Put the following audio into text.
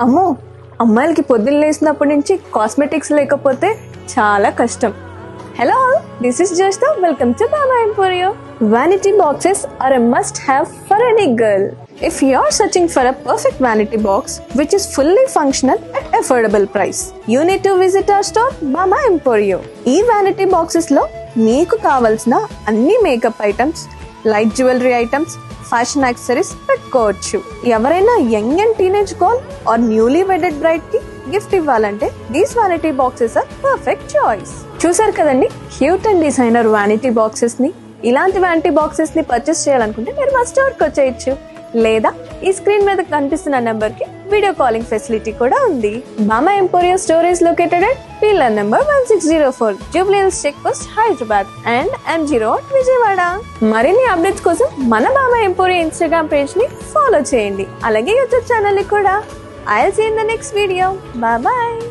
అమ్మో, అమ్మాయిలకి పొద్దున్న లేసినప్పటి నుంచి కాస్మెటిక్స్ లేకపోతే చాలా కష్టం. Hello, this is Jyoshna. Welcome to Mama Emporio. Vanity boxes are a must-have for any girl. If you're searching for a perfect vanity box which is functional at affordable price, you need to visit our store Mama Emporio. ఈ vanity boxes లో మీకు కావాల్సిన అన్ని makeup items, light jewellery items, fashion accessories పెట్టుకోవచ్చు. ఎవరైనా young and teenage girl or newly wedded bride కి gift ఇవ్వాలంటే these vanity boxes are perfect choice. చూసారు కదండి cute and designer vanity boxes ని. ఇలాంటి వానిటీ బాక్సెస్ ని పర్చేస్ చేయాలనుకుంటే మీరు మా స్టోర్ కి వచ్చేయచ్చు, లేదా ఈ స్క్రీన్ మీద కనిపిస్తున్న నెంబర్ కి వీడియో కాలింగ్ ఫెసిలిటీ కూడా ఉంది. Mama Emporio store is located at pillar number 1604 Jubilee Hills check post Hyderabad and MG road Vijayawada. మరిన్ని అప్డేట్స్ కోసం మన మామా ఎంపోరియో ఇన్స్టాగ్రామ్ పేజ్ ని ఫాలో చేయండి, అలాగే యూట్యూబ్ ఛానల్ ని కూడా. I'll see you in the next video. Bye bye.